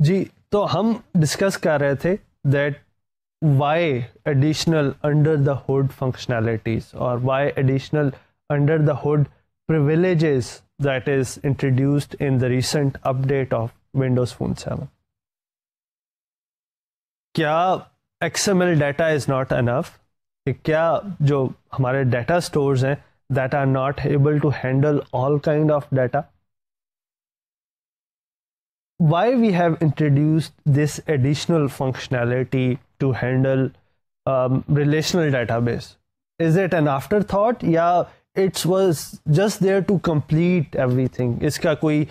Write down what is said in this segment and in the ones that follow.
जी, तो हम डिस्कस कर रहे थे that why additional under the hood functionalities or why additional under the hood privileges that is introduced in the recent update of Windows Phone 7. क्या XML data is not enough? क्या जो हमारे data stores हैं that are not able to handle all kind of data? Why we have introduced this additional functionality to handle relational database? Is it an afterthought? Yeah, it was just there to complete everything. Iska koi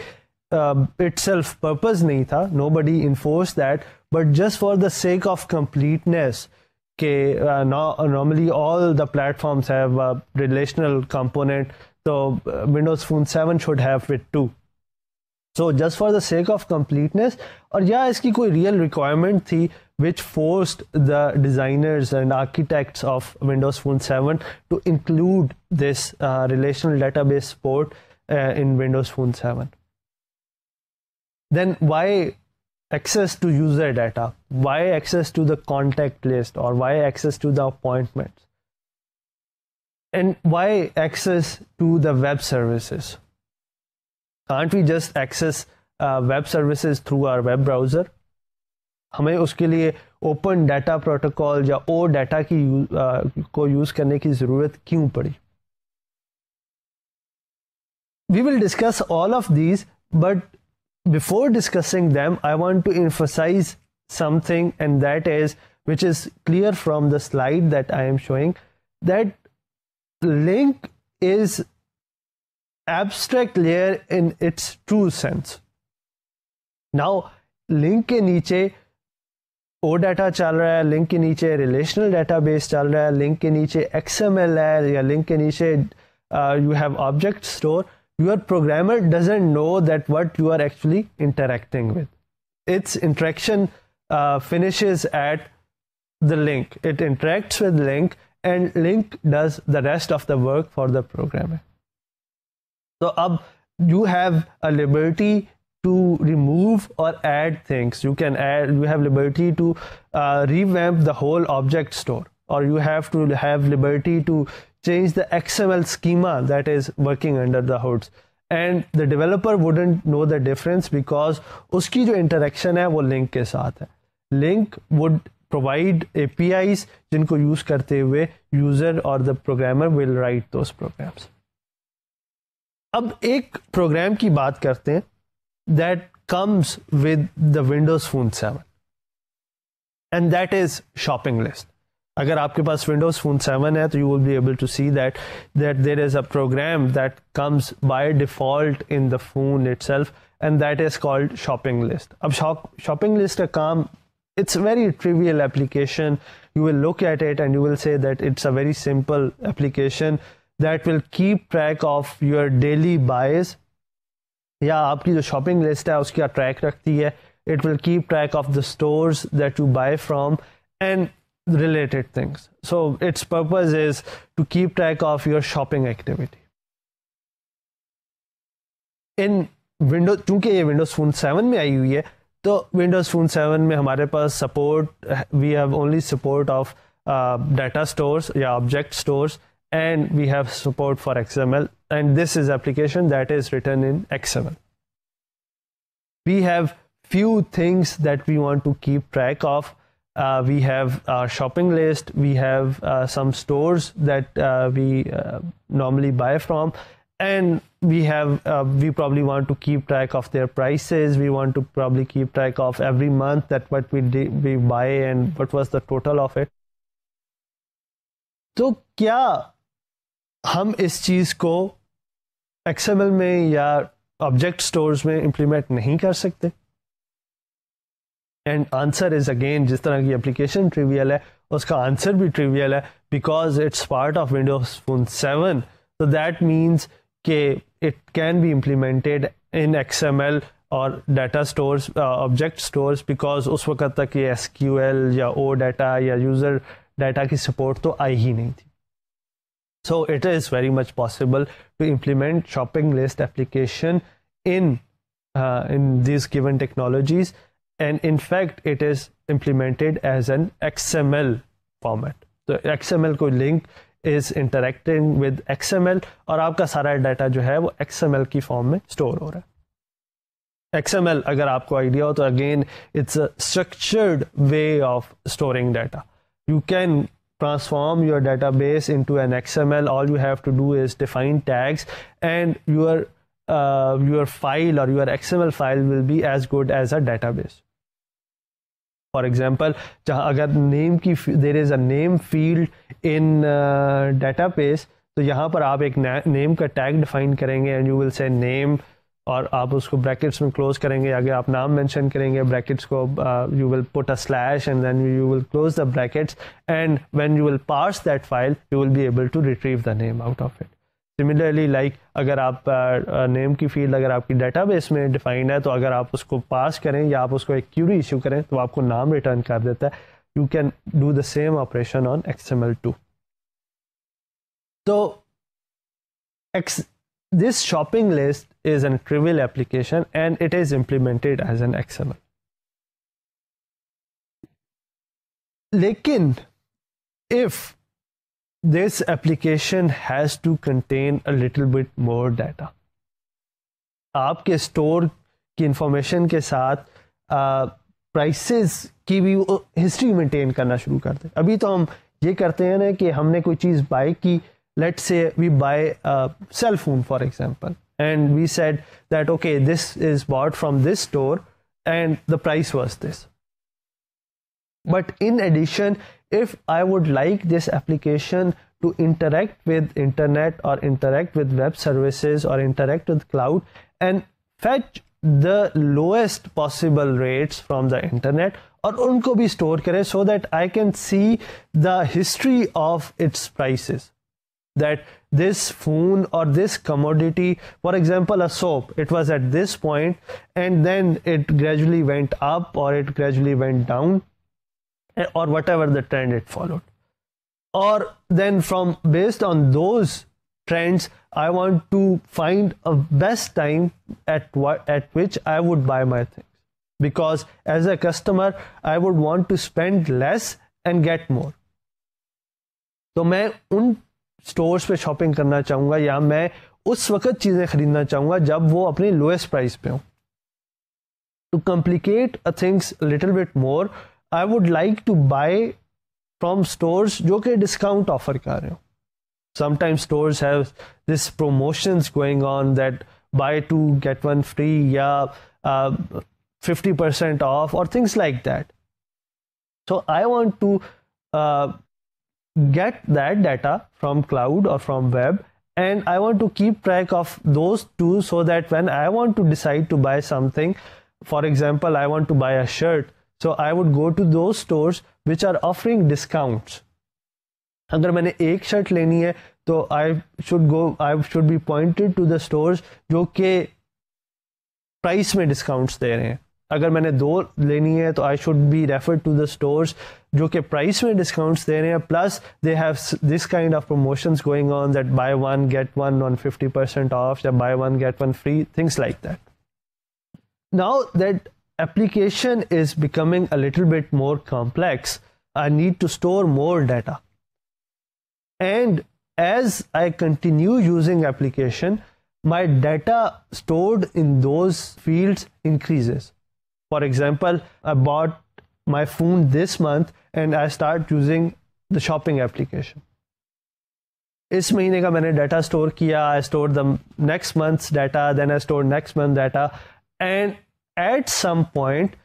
itself purpose nahi tha. Nobody enforced that, but just for the sake of completeness, normally all the platforms have a relational component, so Windows Phone 7 should have it too. So just for the sake of completeness, और या इसकी कोई real requirement थी which forced the designers and architects of Windows Phone 7 to include this relational database support in Windows Phone 7. Then why access to user data? Why access to the contact list, or why access to the appointments? And why access to the web services? Can't we just access web services through our web browser? हमें उसके लिए open data protocol या ओ data की को use करने की जरूरत क्यों पड़ी? We will discuss all of these, but before discussing them, I want to emphasize something, and that is, which is clear from the slide that I am showing, that link is abstract layer in its true sense. Now, link के नीचे ओ data चल रहा है, link के नीचे relational database चल रहा है, लिंक के नीचे XML है, या लिंक के नीचे you have object store. Your programmer doesn't know that what you are actually interacting with. Its interaction finishes at the link. It interacts with link, and link does the rest of the work for the programmer. So अब you have a liberty to remove or add things. You have liberty to revamp the whole object store, or you have to have liberty to change the XML schema that is working under the hoods. And the developer wouldn't know the difference because उसकी जो interaction है वो link के साथ है. Link would provide APIs जिनको use करते हुए user or the programmer will write those programs. अब एक प्रोग्राम की बात करते हैं that comes with the Windows Phone 7, and that is shopping list. अगर आपके पास Windows Phone 7 है तो you will be able to see that there is a program that comes by default in the phone itself, and that is called shopping list. अब shopping list का काम, it's a very trivial application. You will look at it and you will say that it's a very simple application that will keep track of your daily buys. या आपकी जो shopping list है उसकी track रखती है. It will keep track of the stores that you buy from and related things. So its purpose is to keep track of your shopping activity. In Windows, चूंकि ये Windows Phone 7 में आई हुई है, तो Windows Phone 7 में हमारे पास we have only support of data stores या object stores, and we have support for XML, and this is application that is written in XML. We have few things that we want to keep track of. We have our shopping list, we have some stores that we normally buy from, and we probably want to keep track of their prices. We want to probably keep track of every month that what we buy and what was the total of it. तो क्या हम इस चीज को XML में या object stores में implement नहीं कर सकते? एंड आंसर इज अगेन, जिस तरह की एप्लीकेशन ट्रिवियल है उसका आंसर भी ट्रिवियल है, because it's part of Windows phone 7. So that means it can be implemented in XML और data stores, object stores, because उस वक्त तक ये SQL या OData या user data की support तो आई ही नहीं थी. So it is very much possible to implement shopping list application in these given technologies, and in fact it is implemented as an XML format. तो XML कोई link is interacting with XML और आपका सारा data जो है वो XML की form में स्टोर हो रहा है. XML अगर आपको आइडिया हो तो again it's a structured way of storing data. You can transform your database into an XML. All you have to do is define tags, and your file or your XML file will be as good as a database. For example, जहाँ अगर name की there is a name field in database, तो यहाँ पर आप एक name का tag define करेंगे and you will say name, और आप उसको ब्रैकेट्स में क्लोज करेंगे. आगे आप नाम मेंशन करेंगे, ब्रैकेट्स को you will put a slash and then you will close the brackets, and when you will parse that file you will be able to retrieve the name out of it. Similarly like अगर आप name की field अगर आपकी database में defined है, तो अगर आप उसको पास करें या आप उसको एक क्यूरी इशू करें तो आपको नाम रिटर्न कर देता है. You can do the same operation on XML2. तो this shopping list is a trivial application and it is implemented as an XML. लेकिन if this application has to contain a little bit more data, आपके store की information के साथ prices की भी history maintain करना शुरू कर दें. अभी तो हम ये करते हैं ना कि हमने कोई चीज़ बाय की, let's say we buy a cell phone for example, and we said that okay, this is bought from this store and the price was this. But in addition, if I would like this application to interact with internet or interact with web services or interact with cloud and fetch the lowest possible rates from the internet और उनको भी store करें so that I can see the history of its prices, that this phone or this commodity, for example a soap, it was at this point and then it gradually went up or it gradually went down or whatever the trend it followed, or then from based on those trends I want to find a best time at which I would buy my things, because as a customer I would want to spend less and get more. तो मैं उन stores पे shopping करना चाहूँगा या मैं उस वक्त चीज़ें खरीदना चाहूँगा जब वो अपने लोएस्ट प्राइस पे हों. To complicate things little bit more, I would like to buy from stores जो कि डिस्काउंट ऑफर कर रहे हो. Sometimes stores have this promotions going on that buy 2 get 1 free या 50% off or things like that. So I want to get that data from cloud or from web, and I want to keep track of those two so that when I want to decide to buy something, for example I want to buy a shirt, so I would go to those stores which are offering discounts. अगर मैंने एक shirt लेनी है तो I should be pointed to the stores जो कि price में discounts दे रहे हैं. अगर मैंने 2 लेनी है तो I should be refer to the stores जो कि प्राइस में डिस्काउंट्स दे रहे हैं, plus they have this kind of promotions going on that buy 1 get 1 on 50% off या buy 1 get 1 free, things like that. Now that application is becoming a little bit more complex, I need to store more data, and as I continue using application, my data stored in those fields increases. For example, I bought my phone this month and I start using the shopping application. इस महीने का मैंने data store किया, I stored the next month's data, then I stored next month data, and at some point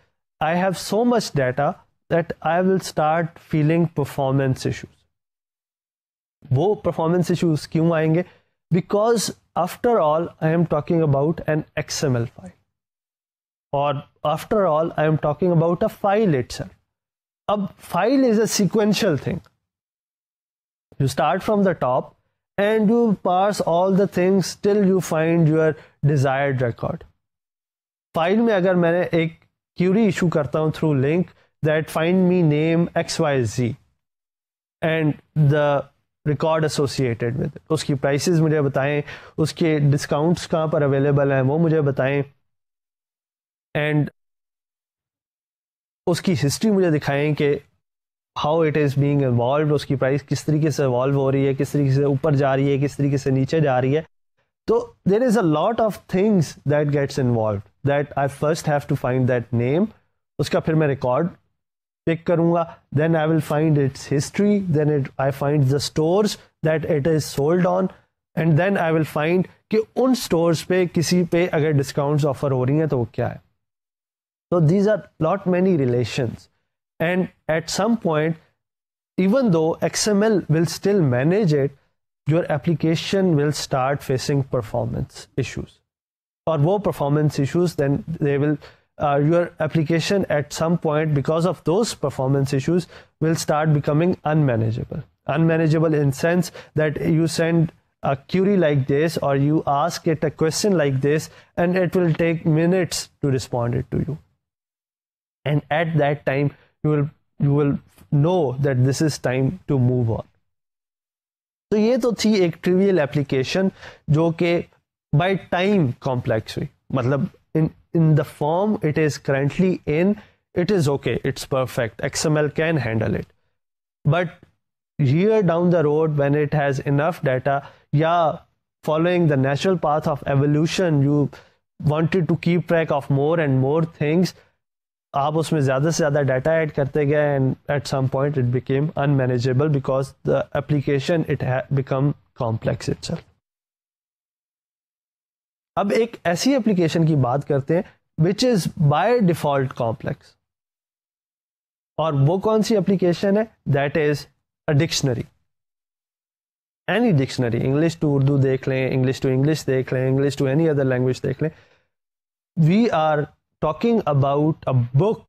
I have so much data that I will start feeling performance issues. वो performance issues क्यों आएंगे? Because after all I am talking about an XML file, or after all I am talking about a file itself. A file is a sequential thing. You start from the top and you parse all the things till you find your desired record. File में अगर मैंने एक query issue करता हूँ through link that find me name XYZ and the record associated with it, उसकी prices मुझे बताएं, उसके discounts कहाँ पर available हैं वो मुझे बताएं, and उसकी हिस्ट्री मुझे दिखाएं कि how it is being involve, उसकी प्राइस किस तरीके से इवॉल्व हो रही है, किस तरीके से ऊपर जा रही है, किस तरीके से नीचे जा रही है. तो there is a lot of things that gets involve, that I first have to find that name. उसका फिर मैं रिकॉर्ड पिक करूंगा, then I will find its history, then I find the stores that it is sold on, and then I will find कि उन stores पे किसी पे अगर डिस्काउंट्स ऑफर हो रही हैं तो वो क्या है. So these are lot many relations, and at some point, even though XML will still manage it, your application will start facing performance issues. Or wo performance issues, then they will your application at some point, because of those performance issues, will start becoming unmanageable. Unmanageable in sense that you send a query like this, or you ask it a question like this, and it will take minutes to respond it to you. And at that time you will know that this is time to move on. तो ये तो थी एक trivial application जो कि by time complex हुई. मतलब in the form it is currently in, it is okay, it's perfect, XML can handle it. But year down the road, when it has enough data, yeah, following the natural path of evolution, you wanted to keep track of more and more things. आप उसमें ज़्यादा से ज़्यादा data add करते गए, and at some point it became unmanageable because the application it become complex itself. अब एक ऐसी एप्लीकेशन की बात करते हैं which is by default complex, और वो कौन सी एप्लीकेशन है? That is a dictionary. Any dictionary, English to Urdu देख लें, इंग्लिश टू इंग्लिश देख लें, English to any other language देख लें. We are talking about a book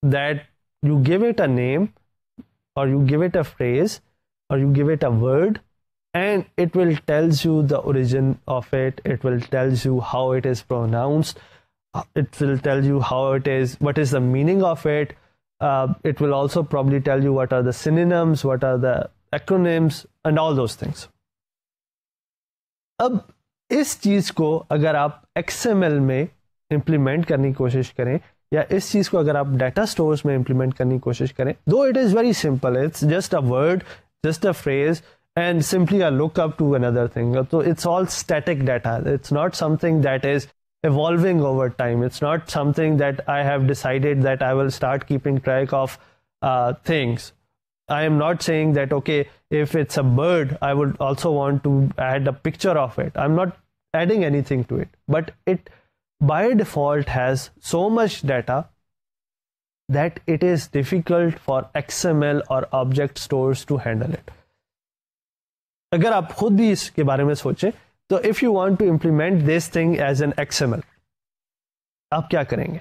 that you give it a name, or you give it a phrase, or you give it a word, and it will tells you the origin of it, it will tells you how it is pronounced, it will tell you how it is, what is the meaning of it, it will also probably tell you what are the synonyms, what are the acronyms, and all those things. अब इस चीज को अगर आप XML में implement करने की कोशिश करें, या इस चीज़ को अगर आप डाटा स्टोर्स में इम्प्लीमेंट करने की कोशिश करें, दो it is very simple, it's just a word, just a phrase, and simply a look up to another thing. तो it's all static data, it's not something that is evolving over time. It's not something that I have decided that I will start keeping track of things. I am not saying that, okay, if it's a bird, I would also want to add a picture of it. I'm not adding anything to it, but it by default has so much data that it is difficult for XML or object stores to handle it. अगर आप खुद भी इसके बारे में सोचें तो if you want to implement this thing as an XML, आप क्या करेंगे?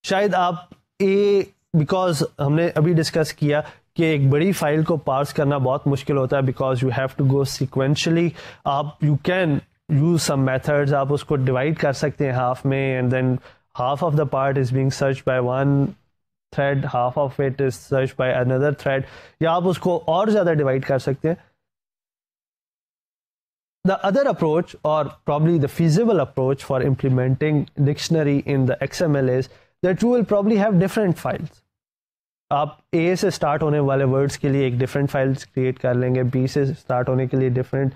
शायद आप बिकॉज हमने अभी डिस्कस किया कि एक बड़ी फाइल को पार्स करना बहुत मुश्किल होता है, because you have to go sequentially. आप you can use some methods, आप उसको डिवाइड कर सकते हैं हाफ में, and then half of the part is being searched by one thread, half of it is searched by another thread, या आप उसको और ज़्यादा डिवाइड कर सकते हैं. The other approach, or probably the feasible approach for implementing dictionary in the XML is that you will probably have different files. आप A से स्टार्ट होने वाले वर्ड्स के लिए एक डिफरेंट फाइल्स क्रिएट कर लेंगे, B से स्टार्ट होने के लिए डिफरेंट,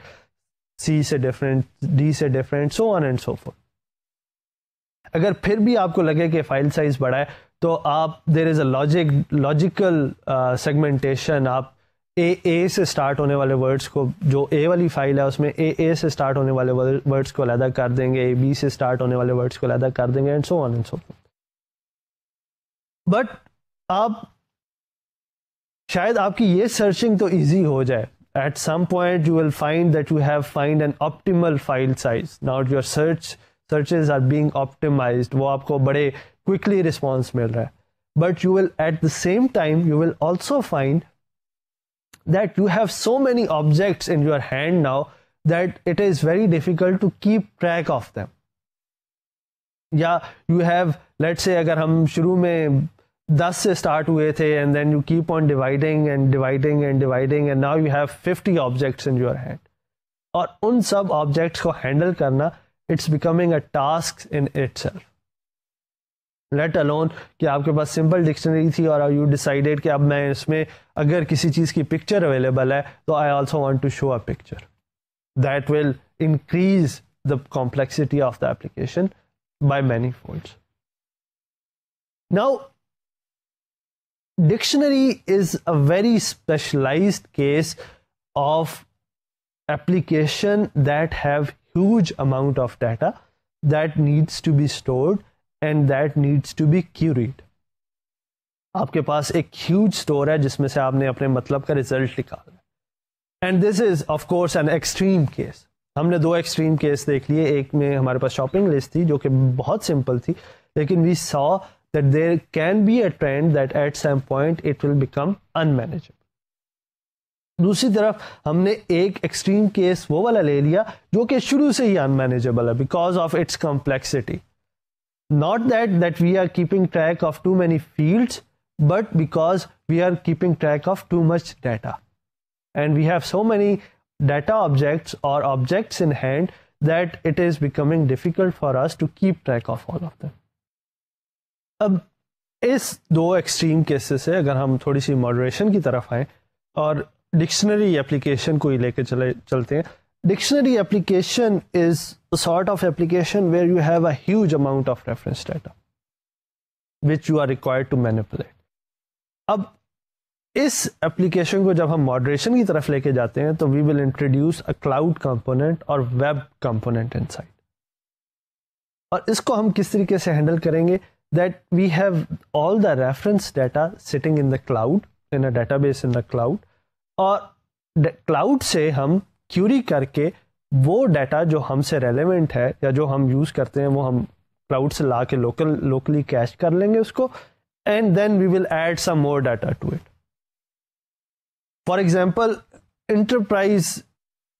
C से डिफरेंट, D से different, so on and so fourth. अगर फिर भी आपको लगे कि फाइल साइज बड़ा है तो आप there is a logical segmentation. आप ए से स्टार्ट होने वाले वर्ड्स को, जो ए वाली फाइल है उसमें ए से स्टार्ट होने वाले वर्ड्स को अलग कर देंगे, बी से स्टार्ट होने वाले वर्ड्स को अलग कर देंगे, and so on and so forth. बट आप शायद आपकी ये सर्चिंग तो इजी हो जाए. At some point you will find that you have find an optimal file size. Now your searches are being optimized, वो आपको बड़े quickly response मिल रहा है. But you will at the same time you will also find that you have so many objects in your hand now that it is very difficult to keep track of them. या you have, let's say अगर हम शुरू में 10 से start हुए थे, and then you keep on dividing and dividing and dividing, and now you have 50 objects in your hand. और उन सब objects को handle करना, it's becoming a task in itself. Let alone कि आपके पास सिंपल डिक्शनरी थी और यू डिसाइडेड कि अब मैं इसमें अगर किसी चीज़ की पिक्चर अवेलेबल है तो I also want to show a picture, that will increase the complexity of the application by many folds. Now dictionary is a very specialized case of application that have huge amount of data that needs to be stored and that needs to be queried. आपके पास एक huge store है जिसमें से आपने अपने मतलब का result निकालना है, and this is of course an extreme case. हमने दो एक्सट्रीम केस देख लिए. एक में हमारे पास शॉपिंग लिस्ट थी जो कि बहुत सिंपल थी, लेकिन we saw that there can be a trend that at some point it will become unmanageable. दूसरी तरफ हमने एक एक्सट्रीम केस वो वाला ले लिया जो कि शुरू से ही अनमैनेजेबल है because of its complexity. Not that we are keeping track of too many fields, but because we are keeping track of too much data and we have so many data objects or objects in hand that it is becoming difficult for us to keep track of all of them. अब इस दो extreme cases से अगर हम थोड़ी सी moderation की तरफ आए और डिक्शनरी एप्लीकेशन को ही लेके चलते हैं. Dictionary application is a sort of application where you have a huge amount of reference data which you are required to manipulate. अब इस एप्लीकेशन को जब हम मॉडरेशन की तरफ लेके जाते हैं तो we will introduce a cloud component और वेब कंपोनेंट इनसाइड. और इसको हम किस तरीके से हैंडल करेंगे, that we have all the reference data sitting in the cloud, in a database in the cloud, और क्लाउड से हम क्यूरी करके वो डाटा जो हमसे रेलेवेंट है या जो हम यूज़ करते हैं वो हम क्लाउड से ला के लोकली कैश कर लेंगे उसको, and then we will add some more data to it. For example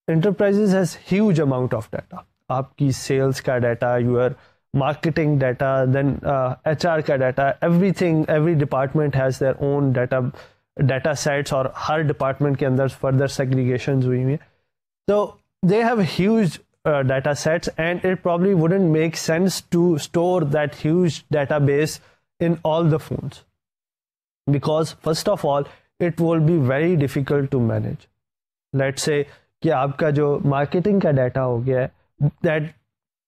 enterprises has huge amount of data. आपकी सेल्स का data, your marketing data, then HR का data, everything, every department has their own data sets और हर department के अंदर further सेग्रीगेशंस हुई हुई हैं. तो they have huge data sets and it probably wouldn't make sense to store that huge database in all the phones because first of all it will be very difficult to manage. Let's say कि आपका जो marketing का data हो गया है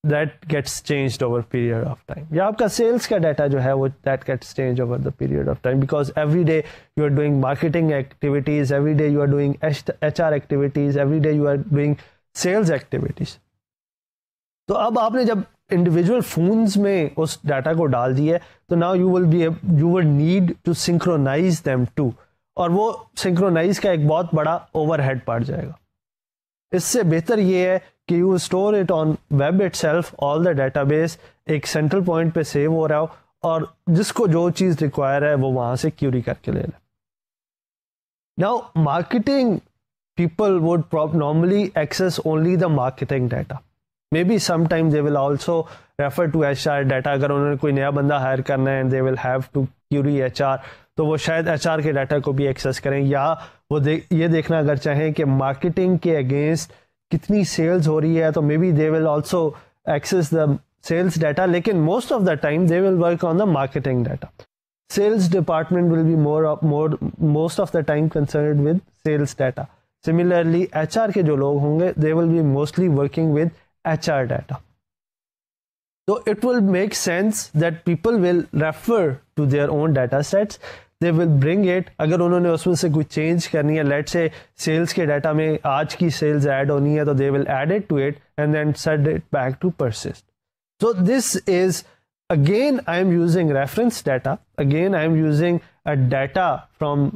that gets changed over period of time, या आपका sales का डाटा जो है वो that gets changed over the period of time because every day you are doing marketing activities, every day you are doing HR activities, every day you are doing sales activities. तो अब आपने जब individual phones में उस data को डाल दिया तो now you will need to synchronize them too, और वो सिंक्रोनाइज का एक बहुत बड़ा ओवरहेड पड़ जाएगा. इससे बेहतर ये है कि you store it on web itself, all the database एक सेंट्रल पॉइंट पे सेव हो रहा हो और जिसको जो चीज़ रिक्वायर है वो वहां से क्यूरी करके ले लें. Now marketing people would normally access only the marketing data. Maybe sometime they will also refer to HR data. अगर उन्होंने कोई नया बंदा हायर करना है and they will have to query HR, तो वो शायद HR के डाटा को भी एक्सेस करें, या वो ये देखना अगर चाहें कि मार्केटिंग के अगेंस्ट कितनी सेल्स हो रही है तो maybe they will also access the sales data, लेकिन most of the time they will work on the marketing data. Sales department will be most of the time concerned with sales data. Similarly, HR के जो लोग होंगे they will be mostly working with HR data. So it will make sense that people will refer to their own data sets. They will bring it. अगर उन्होंने उसमें से कुछ change करनी है, let's say सेल्स के डाटा में आज की सेल्स ऐड होनी है तो they will add it to it and then send it back to persist. So this is, again I am using reference data. Again I am using a data from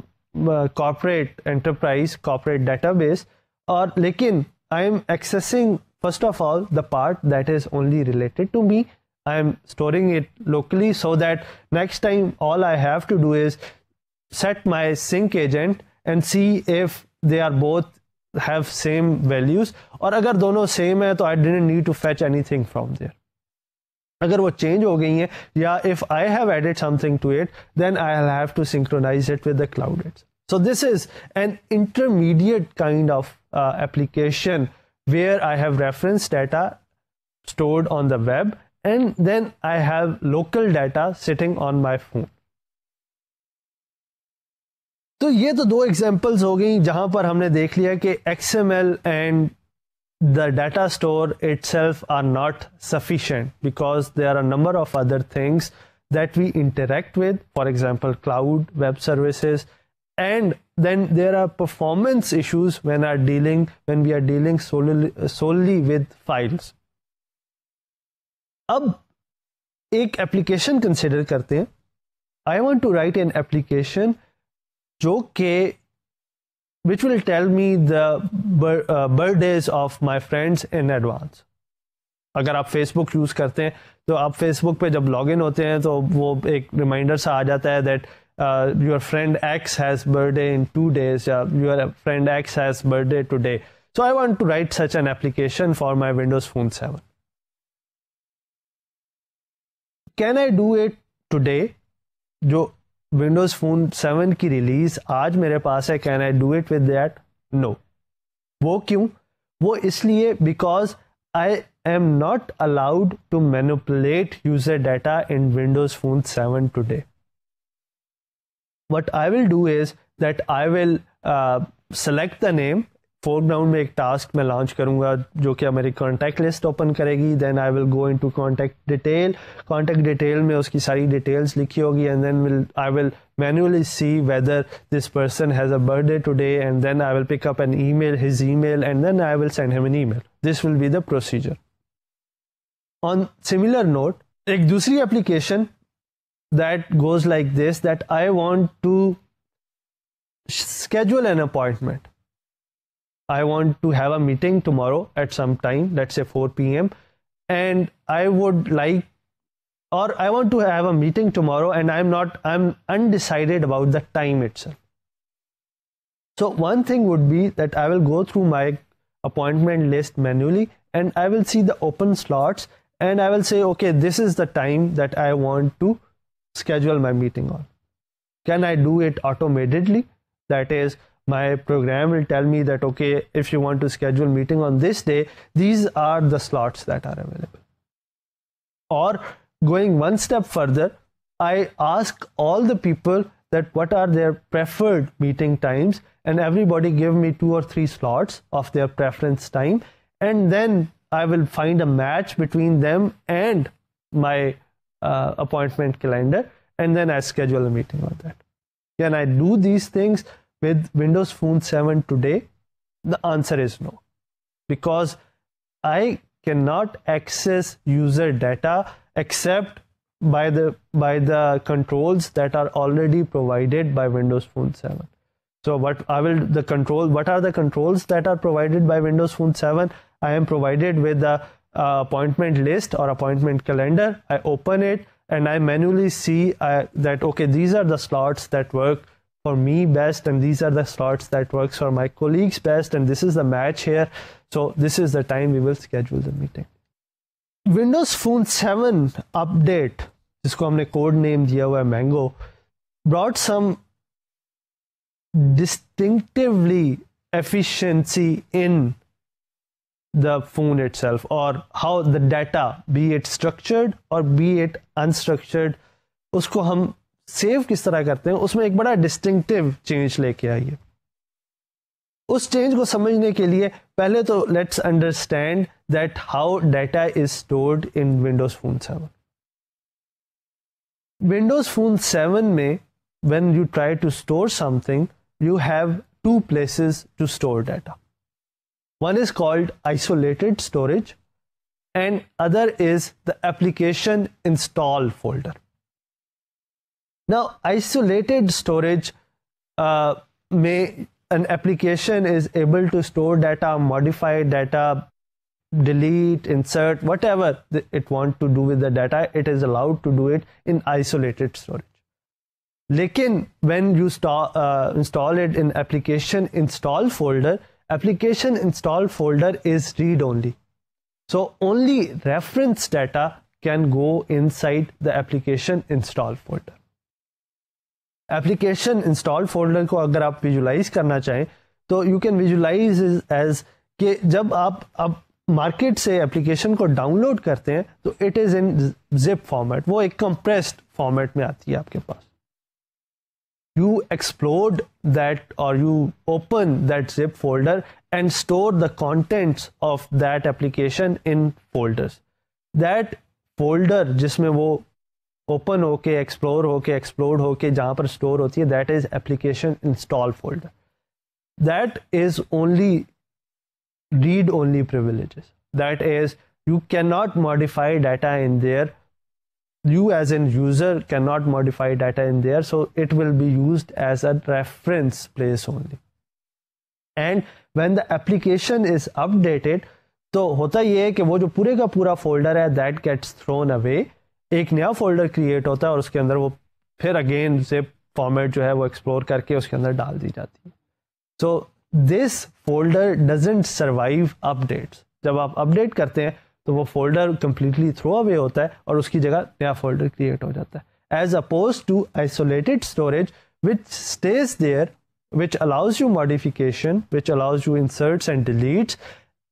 corporate enterprise, corporate database, और लेकिन I am accessing first of all the part that is only related to me. I am storing it locally so that next time all I have to do is set my sync agent and see if they are both have same values, और अगर दोनों same है तो I didn't need to fetch anything from there. अगर वो change हो गई हैं या if I have added something to it, then I'll have to synchronize it with the cloud. So this is an intermediate kind of application where I have reference data stored on the web and then I have local data sitting on my phone. तो ये तो दो examples हो गई जहां पर हमने देख लिया कि XML and the data store itself are not sufficient because there are a number of other things that we interact with, for example cloud, web services, and then there are performance issues when we are dealing solely with files. अब एक application consider करते हैं. I want to write an application जो कि which will tell me the birthdays of my friends in advance. अगर आप Facebook use करते हैं तो आप Facebook पे जब लॉग इन होते हैं तो वो एक रिमाइंडर सा आ जाता है that your friend X has birthday in 2 days, या your friend X has birthday today. So I want to write such an application for my Windows Phone 7. Can I do it today? जो Windows Phone 7 की release आज मेरे पास है, can I do it with that? No. वो क्यों? वो इसलिए because I am not allowed to manipulate user data in Windows Phone 7 today. What I will do is that I will select the name. Foreground में एक task मैं launch करूंगा जो कि मेरी कॉन्टैक्ट लिस्ट ओपन करेगी. Then I will go into contact detail में उसकी सारी डिटेल्स लिखी होगी, and then I will manually see whether this person has a birthday today, and then I will pick up an email, his email, and then I will send him an email. This will be the procedure. On similar note, एक दूसरी application that goes like this, that I want to schedule an appointment. I want to have a meeting tomorrow at some time, let's say 4 p.m. and I would like, or I want to have a meeting tomorrow and I'm undecided about the time itself. So one thing would be that I will go through my appointment list manually and I will see the open slots and I will say, okay, this is the time that I want to schedule my meeting on. Can I do it automatically? That is, my program will tell me that, okay, if you want to schedule meeting on this day, these are the slots that are available. Or going one step further, I ask all the people that what are their preferred meeting times, and everybody give me 2 or 3 slots of their preference time, and then I will find a match between them and my appointment calendar, and then I schedule a meeting on that. Can I do these things with Windows Phone 7 today? The answer is no, because I cannot access user data except by the controls that are already provided by Windows Phone 7. So what are the controls that are provided by Windows Phone 7? I am provided with the appointment list or appointment calendar. I open it and I manually see that, okay, these are the slots that work for me best, and these are the slots that works for my colleagues best, and this is the match here. So this is the time we will schedule the meeting. Windows Phone 7 update, जिसको हमने code name दिया हुआ है Mango, brought some distinctively efficiency in the phone itself, or how the data, be it structured or be it unstructured, उसको हम save किस तरह करते हैं, उसमें एक बड़ा डिस्टिंक्टिव चेंज लेके आई है. उस चेंज को समझने के लिए पहले तो let's understand that how data is stored in Windows phone 7. Windows phone 7 में when you try to store something, you have 2 places to store data. One is called isolated storage and other is the application install folder. Now, isolated storage an application is able to store data, modify data, delete, insert, whatever it wants to do with the data, it is allowed to do it in isolated storage. Lekin when you install it in application install folder is read only. So only reference data can go inside the application install folder. Application install folder को अगर आप visualise करना चाहें तो you can visualise as कि जब आप अब मार्केट से एप्लीकेशन को डाउनलोड करते हैं तो it is in zip format, वो एक कंप्रेस्ड फॉर्मेट में आती है आपके पास. You explode that or you open that zip folder and store the contents of that application in folders. That folder जिसमें वो open होके explore होके explode होके जहाँ पर store होती है, that is application install folder. That is only read only privileges. That is, you cannot modify data in there. You as a user cannot modify data in there, so it will be used as a reference place only. And when the application is updated, तो होता ये है कि वो जो पूरे का पूरा फोल्डर है that gets thrown away, एक नया फोल्डर क्रिएट होता है और उसके अंदर वो फिर अगेन जिप फॉर्मेट जो है वो एक्सप्लोर करके उसके अंदर डाल दी जाती है. So this folder doesn't survive updates. जब आप अपडेट करते हैं तो वो फोल्डर कंप्लीटली थ्रो अवे होता है और उसकी जगह नया फोल्डर क्रिएट हो जाता है, as opposed to isolated storage which stays there, which allows you modification, which allows you inserts and deletes,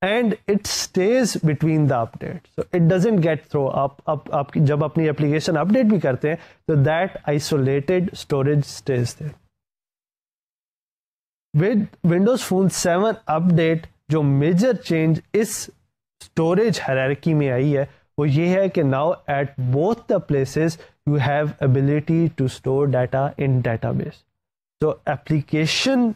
and it stays between the update. So it doesn't get throw. आप जब अपनी application update भी करते हैं तो that isolated storage stays there. With Windows phone 7 update जो major change इस storage hierarchy में आई है वो ये है कि now at both the places you have ability to store data in database. तो एप्लीकेशन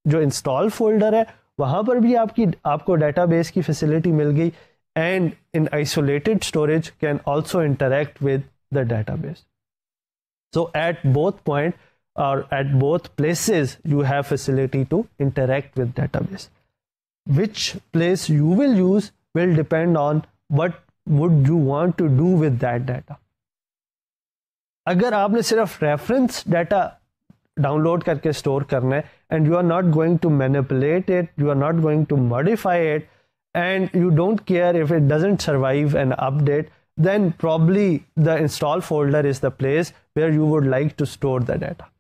जो इंस्टॉल फोल्डर है वहां पर भी आपको डेटाबेस की फैसिलिटी मिल गई, and in isolated storage can also interact with the database. So at both point और at both places you have facility to interact with database. Which place you will use will depend on what would you want to do with that data. अगर आपने सिर्फ reference data download करके store करना है and you are not going to manipulate it, you are not going to modify it, and you don't care if it doesn't survive an update, then probably the install folder is the place where you would like to store the data.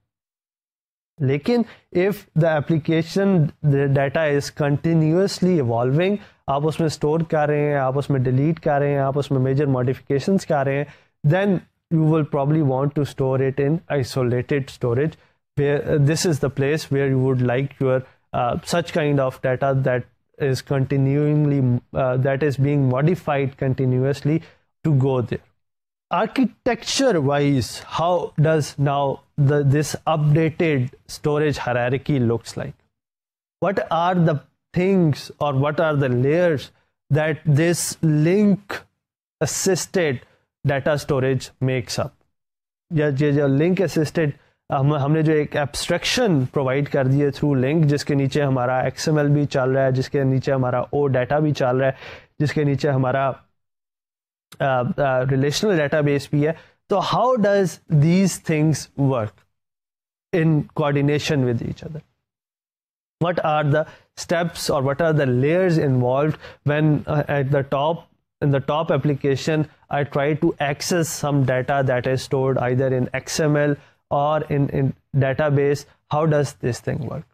लेकिन if the application data is continuously evolving, आप उसमें store कर रहे हैं, आप उसमें delete कर रहे हैं, आप उसमें मेजर मॉडिफिकेशंस कर रहे हैं, then you will probably want to store it in isolated storage, where this is the place where you would like your such kind of data that is continually that is being modified continuously to go there. Architecture wise, how does now this updated storage hierarchy looks like? What are the things or what are the layers that this link assisted data storage makes up? या जो link assisted हमने जो एक abstraction provide कर दी है through link, जिसके नीचे हमारा XML भी चल रहा है, जिसके नीचे हमारा O डाटा भी चल रहा है, जिसके नीचे हमारा relational database भी है. तो how does these things work in coordination with each other? What are the steps or what are the layers involved when at the top, in the top application, I try to access some data that is stored either in XML or in database? How does this thing work?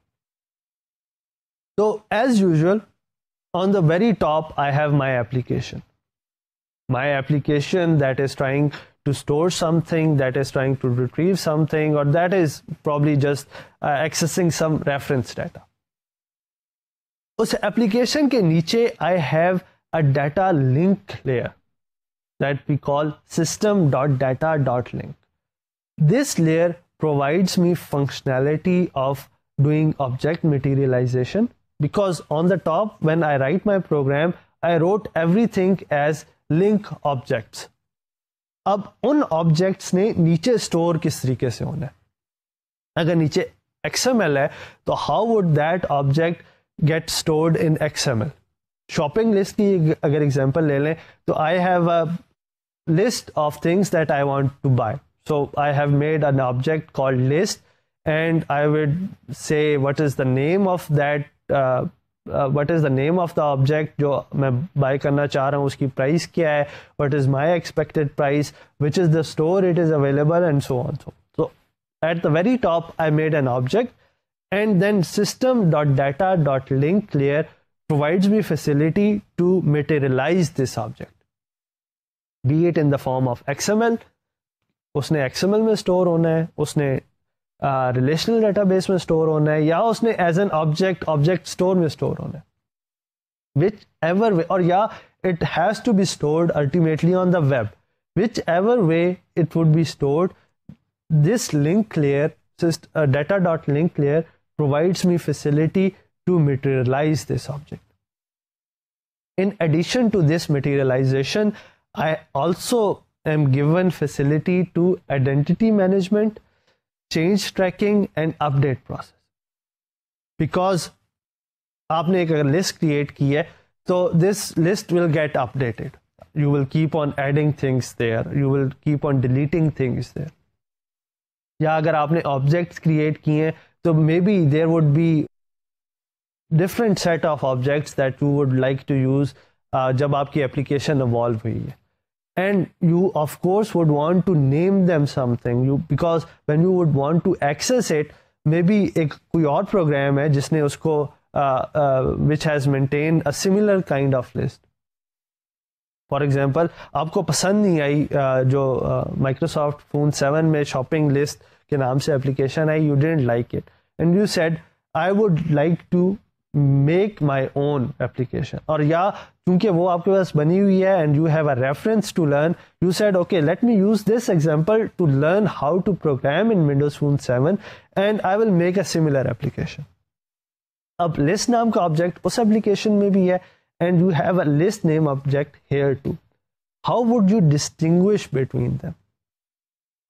So as usual, on the very top, I have my application. My application that is trying to store something, that is trying to retrieve something, or that is probably just accessing some reference data. उस application के नीचे I have a data link layer that we call system.data.link. This layer provides me functionality of doing object materialization, because on the top, when I write my program, I wrote everything as link objects. अब उन objects ने नीचे store किस तरीके से होना है? अगर नीचे XML है तो how would that object get stored in XML? Shopping list की अगर एग्जांपल ले लें तो I have a list of things that I want to buy. So I have made an object called list and I would say what is the name of that, what is the name of the object जो मैं buy करना चाह रहा हूँ, उसकी price क्या है, what is my expected price, which is the store it is available, and so on. So at the very top I made an object, and then system.data.link layer provides me facility to materialize this object, be it in the form of XML. उसने XML में store होना है, उसने relational database में store होना है, या उसने एज एन ऑब्जेक्ट स्टोर में स्टोर होना है, whichever way, or it has to be stored ultimately on the web. Whichever way it would be stored, this link layer, data.link layer, provides me facility to materialize this object. In addition to this materialization, I also am given facility to identity management, change tracking and update process. Because आपने एक अगर list create की है तो this list will get updated, you will keep on adding things there, you will keep on deleting things there. या अगर आपने objects create किए हैं तो maybe there would be different set of objects that you would like to use जब आपकी application evolve हुई है. And you of course would want to name them something, because when you would want to access it, maybe एक कोई और programme है जिसने उसको which has maintained a similar kind of list. For example, आपको पसंद नहीं आई जो Microsoft Phone 7 में शॉपिंग लिस्ट के नाम से application I, you didn't like it and you said I would like to make my own application. और या क्योंकि वो आपके पास बनी हुई है and you have a reference to learn, you said okay, let me use this example to learn how to program in Windows Phone 7 and I will make a similar application. अब list नाम का object उस application में भी है and you have a list name object here too. How would you distinguish between them?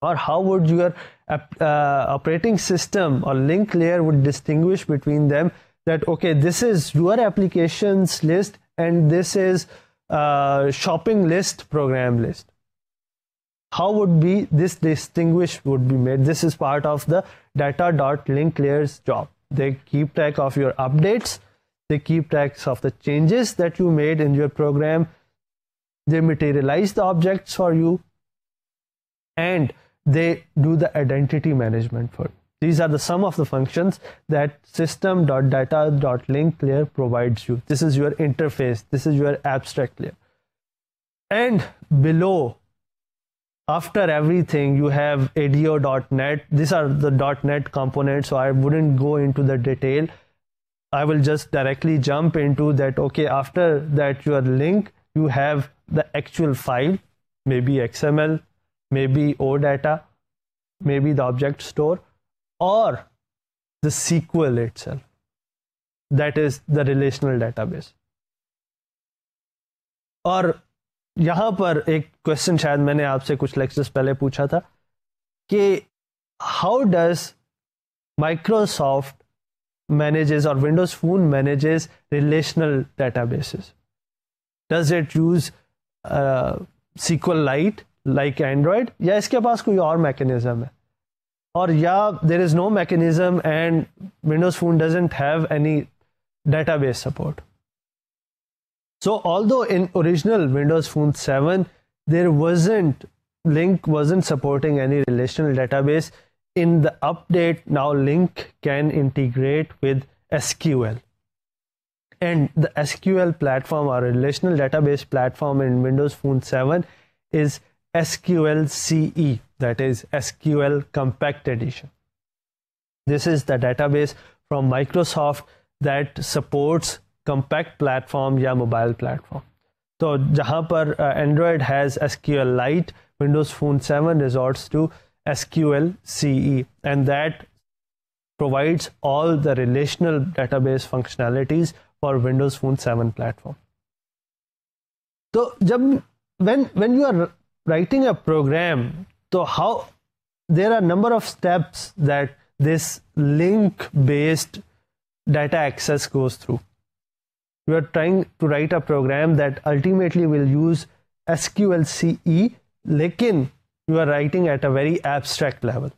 Or how would your operating system or link layer would distinguish between them, that okay, this is your applications list and this is shopping list, program list? How would be this distinguish would be made? This is part of the data.link layer's job. They keep track of your updates, they keep track of the changes that you made in your program, they materialize the objects for you, and they do the identity management for you. These are the some of the functions that system.data.link layer provides you. This is your interface, this is your abstract layer. And below, after everything, you have ADO.NET. These are the .NET components, so I wouldn't go into the detail. I will just directly jump into that. Okay, after that your link, you have the actual file, maybe XML, maybe OData, maybe the object store, or the SQL itself, that is the relational database. और यहाँ पर एक question शायद मैंने आपसे कुछ lectures पहले पूछा था कि how does Microsoft manages or Windows Phone manages relational databases? Does it use SQLite like Android, या इसके पास कोई और मैकेनिज्म है, और या there is no mechanism and Windows Phone doesn't have any database support? So although in original Windows Phone 7 Link wasn't supporting any relational database, in the update now Link can integrate with SQL, and the SQL platform or relational database platform in Windows Phone 7 is SQL CE, that is SQL Compact Edition. This is the database from Microsoft that supports compact platform या mobile platform. तो जहाँ पर Android has SQLite, Windows Phone 7 resorts to SQL CE, and that provides all the relational database functionalities for Windows Phone 7 platform. So when you are writing a program, so how there are a number of steps that this link based data access goes through. You are trying to write a program that ultimately will use SQL CE, lekin you are writing at a very abstract level.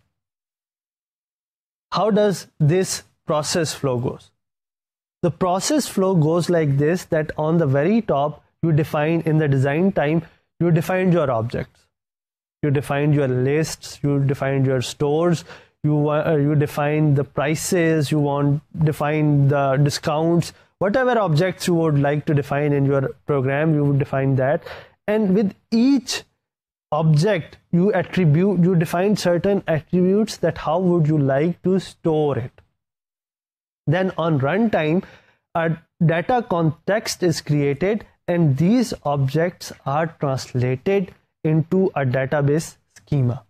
How does this process flow goes? The process flow goes like this, that on the very top you define, in the design time, you defined your objects, you defined your lists, you defined your stores, you define the prices, you define the discounts, whatever objects you would like to define in your program, you would define that. And with each object, you define certain attributes that how would you like to store it. Then on runtime, a data context is created, and these objects are translated into a database schema.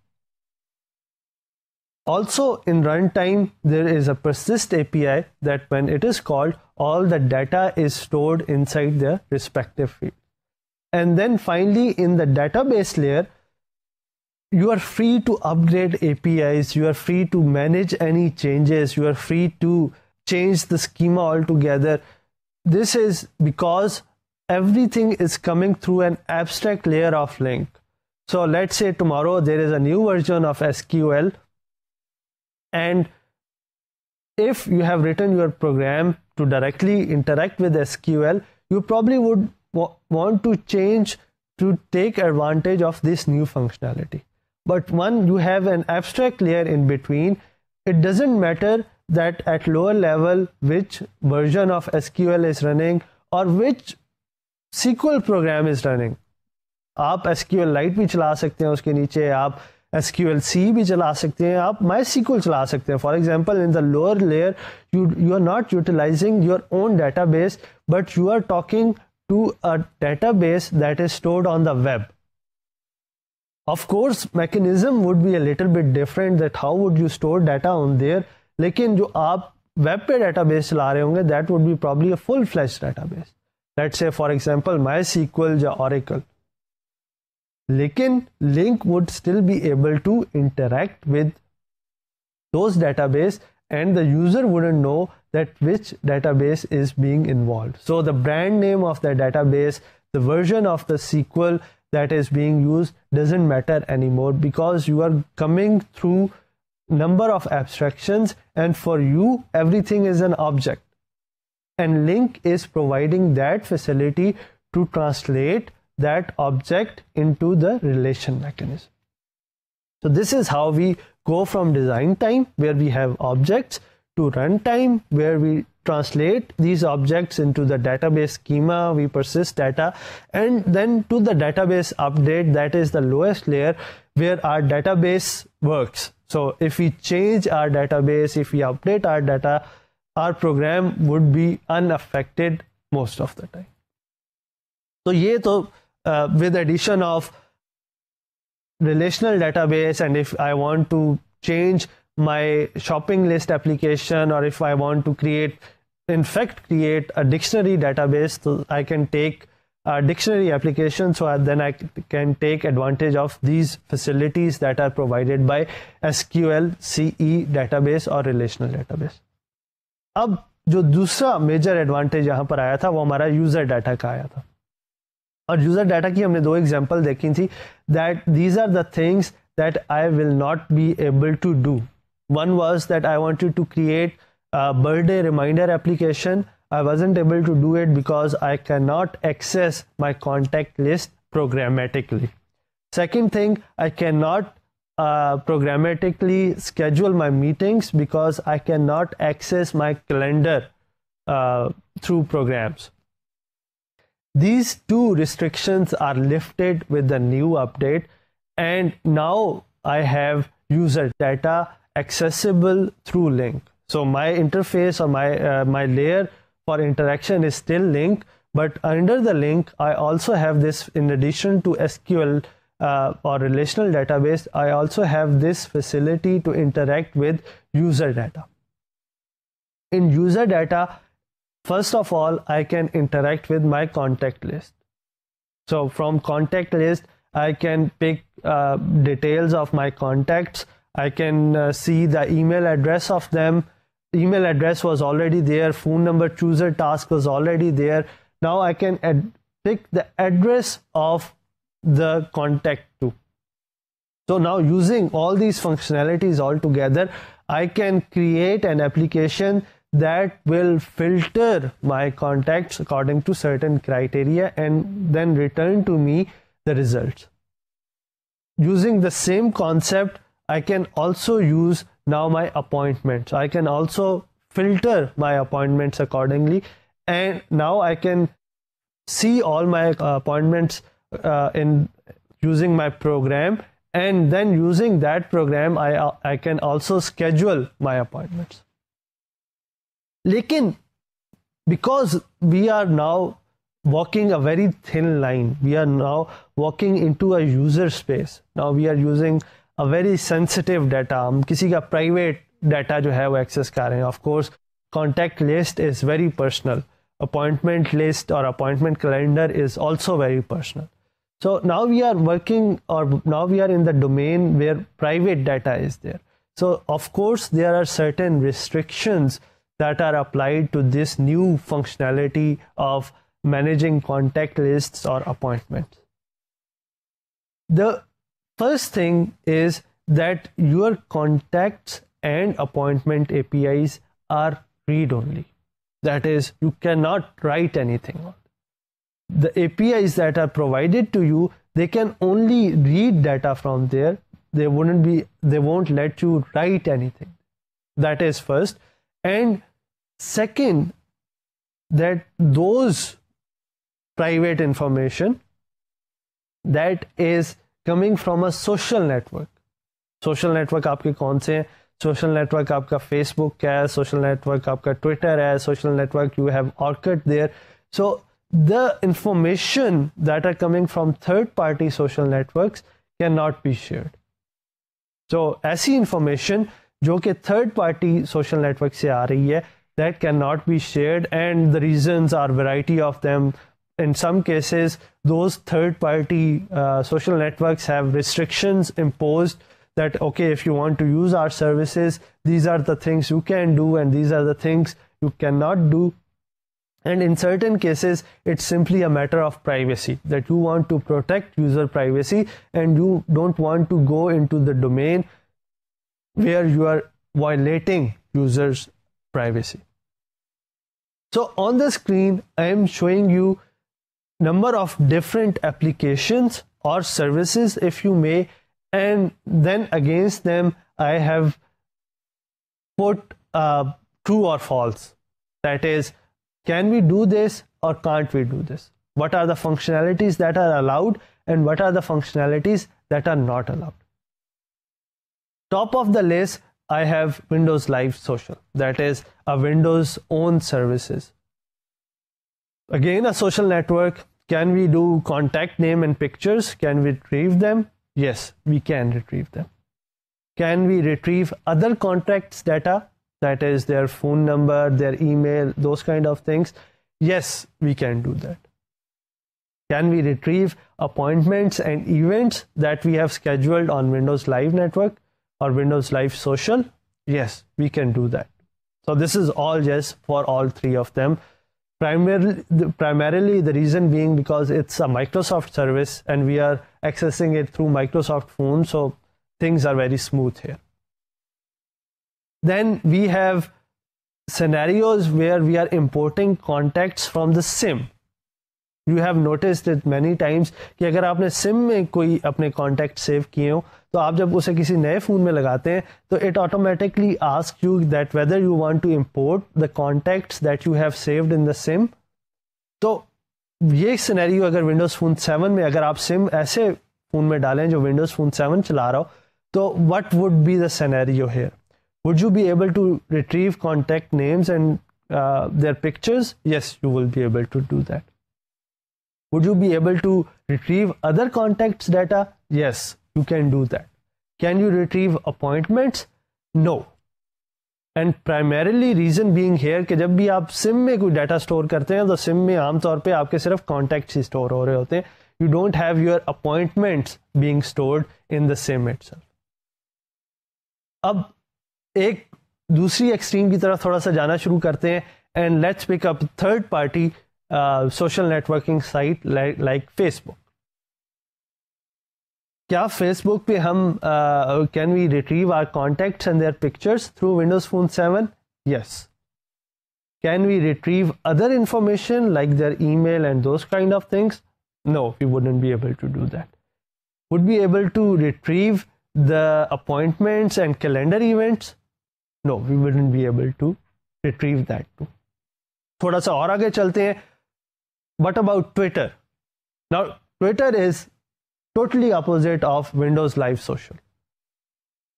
Also in runtime, there is a persist API that when it is called, all the data is stored inside their respective field. And then finally, in the database layer, you are free to upgrade APIs, you are free to manage any changes, you are free to change the schema altogether. This is because everything is coming through an abstract layer of LINQ. So let's say tomorrow there is a new version of SQL, and if you have written your program to directly interact with SQL, you probably would want to change to take advantage of this new functionality. But when you have an abstract layer in between, it doesn't matter that at lower level which version of SQL is running or which SQL program is running. आप SQL Lite भी चला सकते हैं, उसके नीचे आप SQL C भी चला सकते हैं, आप MySQL चला सकते हैं. For example, in the lower layer, you are not utilizing your own database, but you are talking to a database that is stored on the web. Of course, mechanism would be a little bit different, that how would you store data on there. लेकिन जो आप web पे database चला रहे होंगे, that would be probably a full-fledged database. Let's say, for example, MySQL या Oracle. लेकिन LINQ would still be able to interact with those database, and the user wouldn't know that which database is being involved. So the brand name of the database, the version of the SQL that is being used doesn't matter anymore, because you are coming through number of abstractions, and for you everything is an object, and LINQ is providing that facility to translate that object into the relation mechanism. So this is how we go from design time, where we have objects, to runtime, where we translate these objects into the database schema, we persist data, and then to the database update, that is the lowest layer where our database works. So if we change our database, if we update our data, our program would be unaffected most of the time. So ये तो with addition of relational database, and if I want to change my shopping list application, or if I want to create a dictionary database, so I can take a dictionary application, so then I can take advantage of these facilities that are provided by SQL CE database or relational database. अब जो दूसरा major advantage यहाँ पर आया था, वो हमारा user data का आया था. और यूजर डाटा की हमने 2 एग्जांपल देखी थी, that these are the things that I will not be able to do. One was that I wanted to create a birthday reminder application. I wasn't able to do it because I cannot access my contact list programmatically. Second thing, I cannot programmatically schedule my meetings because I cannot access my calendar through programs. These 2 restrictions are lifted with the new update, and now I have user data accessible through LINQ. So my interface or my layer for interaction is still LINQ, but under the LINQ, I also have this, in addition to SQL or relational database, I also have this facility to interact with user data. In user data, first of all, I can interact with my contact list. So from contact list, I can pick details of my contacts. I can see the email address of them. Email address was already there. Phone number chooser task was already there. Now I can pick the address of the contact too. So now, using all these functionalities all together, I can create an application that will filter my contacts according to certain criteria and then return to me the results. Using the same concept, I can also use now my appointments. I can also filter my appointments accordingly, and now I can see all my appointments in using my program, and then using that program I can also schedule my appointments. Lekin because we are now walking a very thin line, we are now walking into a user space, now we are using a very sensitive data, हम किसी का private data जो है वो access कर रहे हैं. Of course contact list is very personal, appointment list or appointment calendar is also very personal. So now we are working, or now we are in the domain where private data is there. So of course there are certain restrictions that are applied to this new functionality of managing contact lists or appointments. The first thing is that your contacts and appointment APIs are read-only. That is, you cannot write anything on. The APIs that are provided to you, they can only read data from there. They won't let you write anything. That is first. And second, that those private information that is coming from a social network. Social network आपके कौन से हैं? Social network आपका Facebook है, social network आपका Twitter है, social network you have Orkut there. So the information that are coming from third-party social networks cannot be shared. So ऐसी information जो कि third-party social network से आ रही है, that cannot be shared, and the reasons are variety of them. In some cases, those third-party social networks have restrictions imposed that, okay, if you want to use our services, these are the things you can do and these are the things you cannot do. And in certain cases, it's simply a matter of privacy, that you want to protect user privacy and you don't want to go into the domain where you are violating users' privacy. So on the screen, I am showing you number of different applications or services, if you may, and then against them I have put true or false. That is, can we do this or can't we do this? What are the functionalities that are allowed and what are the functionalities that are not allowed? Top of the list, I have Windows Live Social. That is a Windows own services. Again, a social network. Can we do contact name and pictures? Can we retrieve them? Yes, we can retrieve them. Can we retrieve other contacts data? That is their phone number, their email, those kind of things. Yes, we can do that. Can we retrieve appointments and events that we have scheduled on Windows Live Network or Windows Live Social? Yes, we can do that. So this is all yes for all three of them. Primarily the reason being because it's a Microsoft service and we are accessing it through Microsoft phone, so things are very smooth here. Then we have scenarios where we are importing contacts from the SIM. You have noticed it many times कि अगर आपने SIM में कोई अपने contact save किए हो, तो आप जब उसे किसी नए फ़ोन में लगाते हैं, तो it automatically asks you that whether you want to import the contacts that you have saved in the SIM. तो ये scenario अगर Windows Phone 7 में अगर आप SIM ऐसे फ़ोन में डालें जो Windows Phone 7 चला रहा हो, तो what would be the scenario here? Would you be able to retrieve contact names and their pictures? Yes, you will be able to do that. Would you be able to retrieve other contacts data? Yes, you can do that. Can you retrieve appointments? No. And primarily reason being here कि जब भी आप SIM में कोई data store करते हैं तो SIM में आमतौर पे आपके सिर्फ contacts ही store हो रहे होते हैं. You don't have your appointments being stored in the SIM itself. अब एक दूसरी एक्सट्रीम की तरफ थोड़ा सा जाना शुरू करते हैं and let's pick up third party social networking site like Facebook. क्या Facebook पे हम can we retrieve our contacts and their pictures through Windows Phone 7? Yes. Can we retrieve other information like their email and those kind of things? No, we wouldn't be able to do that. Would we be able to retrieve the appointments and calendar events? No, we wouldn't be able to retrieve that too. थोड़ा सा और आगे चलते हैं. What about Twitter? Now Twitter is totally opposite of Windows Live Social.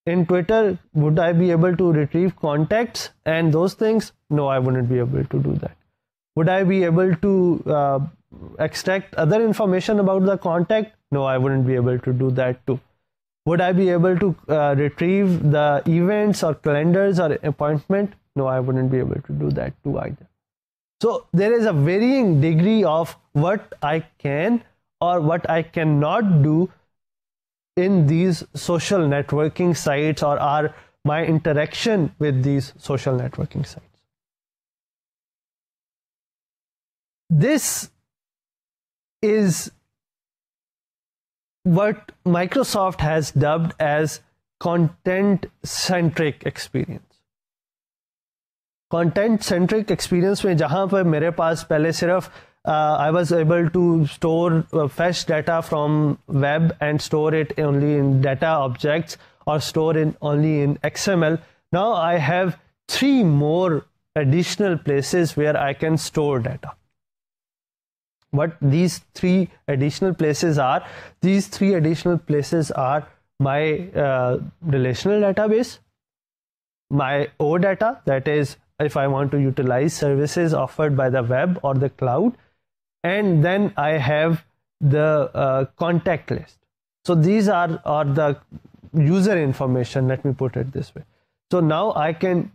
In Twitter, would I be able to retrieve contacts and those things? No, I wouldn't be able to do that. Would I be able to extract other information about the contact? No, I wouldn't be able to do that too. Would I be able to retrieve the events or calendars or appointment? No, I wouldn't be able to do that too either. So there is a varying degree of what I can or what I cannot do in these social networking sites, or are my interaction with these social networking sites. This is what Microsoft has dubbed as content-centric experience. Content-centric experience में जहाँ पर मेरे पास पहले सिर्फ I was able to store fetch data from web and store it only in data objects or store it only in XML. Now I have 3 more additional places where I can store data. What these 3 additional places are? These 3 additional places are my relational database, my OData, that is if I want to utilize services offered by the web or the cloud, and then I have the contact list. So these are the user information, let me put it this way. So now I can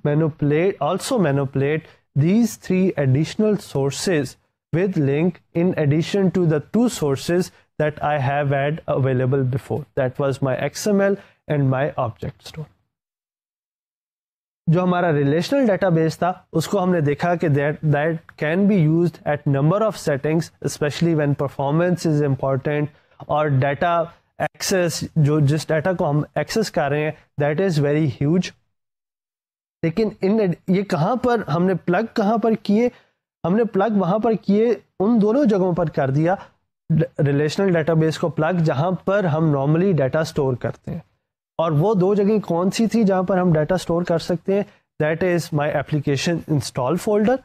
also manipulate these 3 additional sources with link in addition to the 2 sources that I have had available before. That was my XML and my object store. जो हमारा relational database था उसको हमने देखा कि that can be used at number of settings, especially when performance is important, और data access जो जिस डाटा को हम एक्सेस कर रहे हैं that is very huge. लेकिन ये कहाँ पर हमने प्लग कहाँ पर किए? हमने प्लग वहाँ पर किए, उन दोनों जगहों पर कर दिया. रिलेशनल डेटाबेस को प्लग जहाँ पर हम नॉर्मली डाटा स्टोर करते हैं, और वो 2 जगह कौन सी थी जहाँ पर हम डाटा स्टोर कर सकते हैं? That is my application install folder.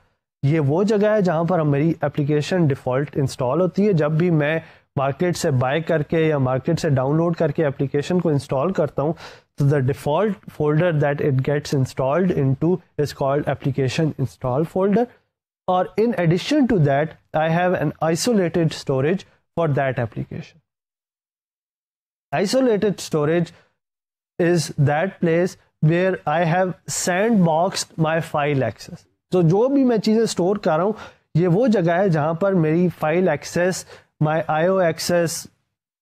ये वो जगह है जहाँ पर मेरी एप्लीकेशन डिफ़ॉल्ट इंस्टॉल होती है. जब भी मैं मार्केट से बाय करके या मार्केट से डाउनलोड करके एप्लीकेशन को इंस्टॉल करता हूँ, तो the default folder that it gets installed into is called application install folder. और in addition to that I have an isolated storage for that application. Isolated storage is that place where I have sandboxed my file access. तो जो भी मैं चीज़ें store कर रहा हूँ, ये वो जगह है जहाँ पर मेरी file access, my IO access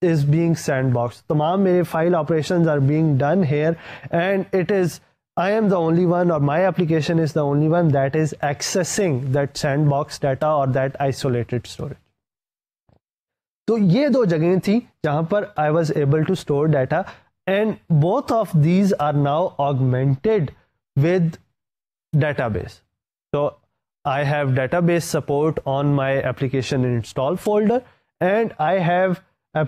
is being sandboxed. तमाम मेरे file operations are being done here, and I am the only one, or my application is the only one that is accessing that sandbox data or that isolated storage. तो ये 2 जगहें थी जहाँ पर I was able to store data, and both of these are now augmented with database. So I have database support on my application install folder, and I have I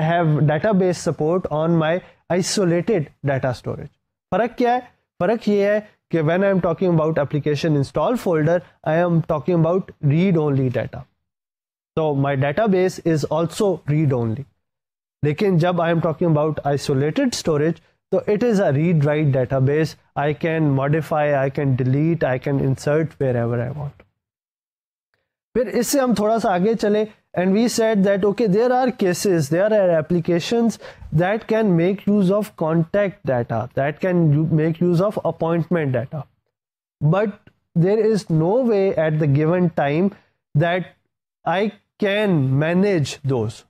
have database support on my isolated data storage. फ़र्क क्या है? फ़र्क ये है कि when I am talking about application install folder, I am talking about read-only data. So my database is also read-only. लेकिन जब I am talking about isolated storage, so it is a read-write database. I can modify, I can delete, I can insert wherever I want. फिर इससे हम थोड़ा सा आगे चले, and we said that okay, there are cases, there are applications that can make use of contact data, that can make use of appointment data, but there is no way at the given time that I can manage those.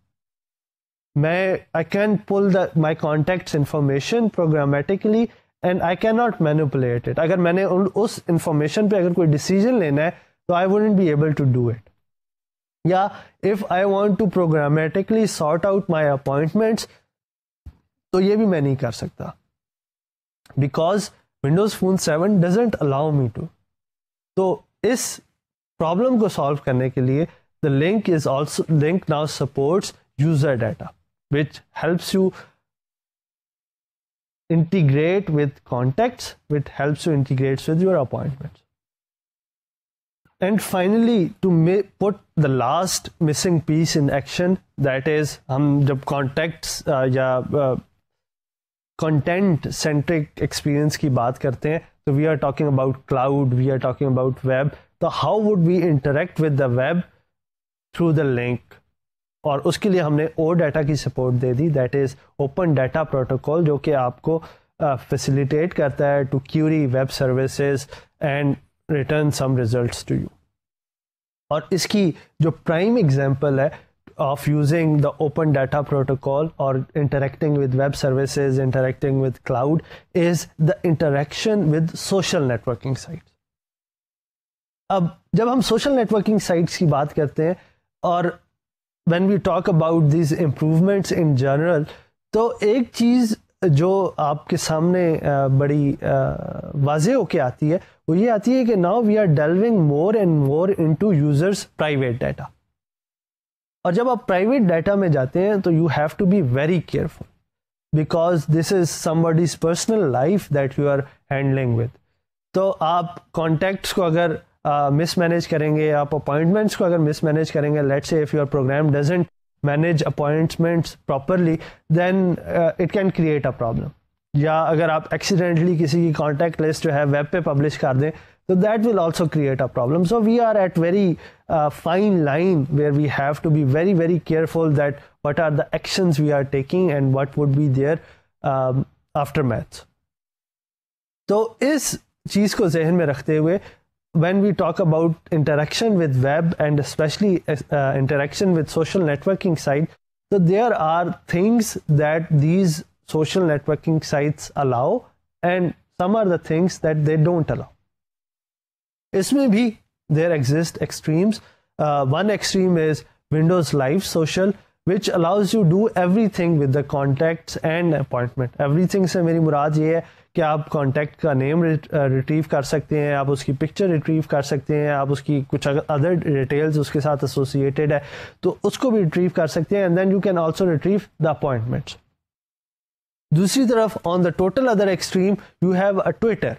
I can pull my contacts information programmatically and I cannot manipulate it. अगर मैंने उस information पे अगर कोई decision लेना है, तो I wouldn't be able to do it. Yeah, if I want to programmatically sort out my appointments, तो ये भी मैं नहीं कर सकता, because Windows Phone 7 doesn't allow me to. तो इस problem को solve करने के लिए the link now supports user data, which helps you integrate with contacts, which helps you integrate with your appointments. And finally, to put the last missing piece in action, that is, हम जब contacts या content centric experience की बात करते हैं, so we are talking about cloud, we are talking about web. So how would we interact with the web through the link? और उसके लिए हमने OData की support they the, that is Open Data Protocol, जो कि आपको facilitate करता है to query web services and return some results to you. और इसकी जो prime example है of using the Open Data Protocol or interacting with web services, interacting with cloud, is the interaction with social networking sites. अब जब हम social networking sites की बात करते हैं और when we talk about these improvements in general, तो एक चीज़ जो आपके सामने बड़ी वाज़ेह होके आती है वो ये आती है कि now we are delving more and more into users private data. और जब आप प्राइवेट डाटा में जाते हैं तो you have to be very careful because this is somebody's personal life that you are handling with. तो आप contacts को अगर mismanage करेंगे, आप appointments को अगर mismanage करेंगे, let's say if your program doesn't manage appointments properly, then it can create a problem. या अगर आप accidentally किसी की contact list जो है web पे publish कर दें, so that will also create a problem. So we are at very fine line where we have to be very, very careful that what are the actions we are taking and what would be their aftermath. तो इस चीज़ को ज़हन में रखते हुए when we talk about interaction with web and especially interaction with social networking site, so there are things that these social networking sites allow and some are the things that they don't allow. इसमें भी there exist extremes. One extreme is Windows Live Social, which allows you to do everything with the contacts and appointment. Everything से मेरी मुराद ये है कि आप contact का name retrieve कर सकते हैं, आप उसकी picture retrieve कर सकते हैं, आप उसकी कुछ other details उसके साथ associated है तो उसको भी retrieve कर सकते हैं, and then you can also retrieve the appointments. दूसरी तरफ on the total other extreme you have a Twitter.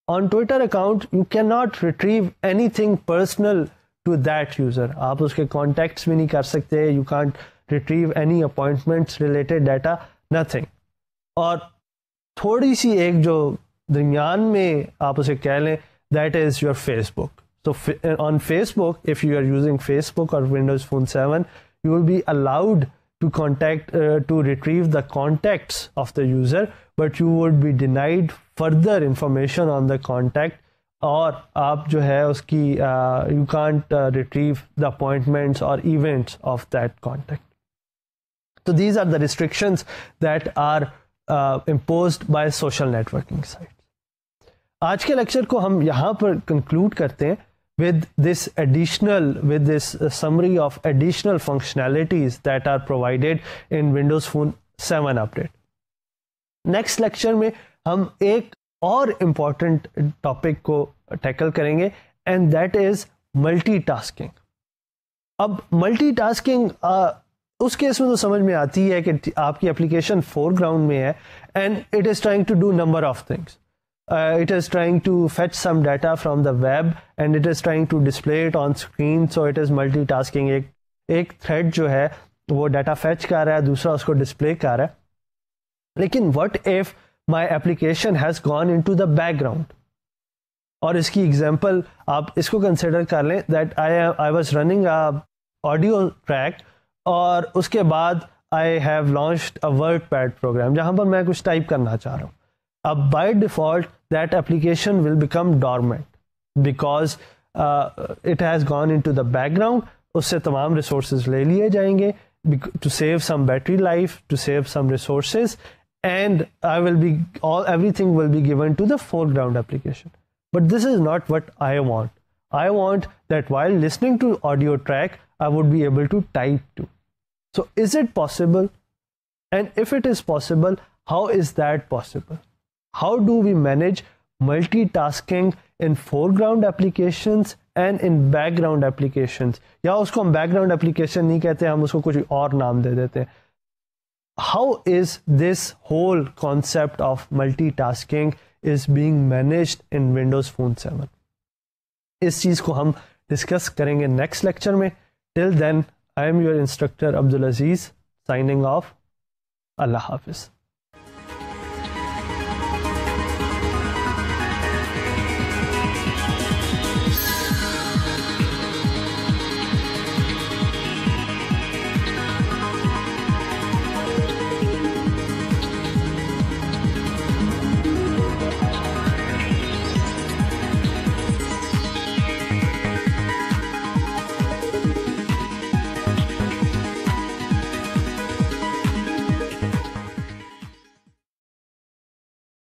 On Twitter account you cannot retrieve anything personal to that user. आप उसके contacts भी नहीं कर सकते, you can't retrieve any appointments related data, nothing. और थोड़ी सी एक जो दरमियान में आप उसे कह लें, that is your Facebook. So on Facebook, if you are using Facebook or Windows Phone 7, you will be allowed to to retrieve the contacts of the user, but you would be denied further information on the contact, और आप जो है उसकी you can't retrieve the appointments or events of that contact. So these are the restrictions that are imposed by social networking sites. आज के lecture को हम यहाँ पर conclude करते हैं with this summary of additional functionalities that are provided in Windows Phone 7 update. Next lecture में हम एक और important topic को tackle करेंगे and that is multitasking. अब multitasking उस केस में तो समझ में आती है कि आपकी एप्लीकेशन foreground में है and it is trying to do number of things. It is trying to fetch some data from the web and it is trying to display it on screen, so it is multitasking. एक thread जो है वो data fetch कर रहा है, दूसरा उसको display कर रहा है. लेकिन what if my application has gone into the background? और इसकी example आप इसको consider कर लें that I was running a audio track और उसके बाद I have launched a WordPad program जहाँ पर मैं कुछ टाइप करना चाह रहा हूँ. अब by default that application will become dormant because it has gone into the background. उससे तमाम resources ले लिए जाएंगे to save some battery life, to save some resources, and everything will be given to the foreground application. But this is not what I want. I want that while listening to audio track, I would be able to type too. So is it possible? And if it is possible, how is that possible? How do we manage multitasking in foreground applications and in background applications? या उसको हम background application नहीं कहते, हम उसको कुछ और नाम दे देते हैं. how is this whole concept of multitasking is being managed in Windows Phone 7. इस चीज को हम डिस्कस करेंगे नेक्स्ट लेक्चर में. Till then, I am your instructor Abdul Aziz, signing off. Allah Hafiz.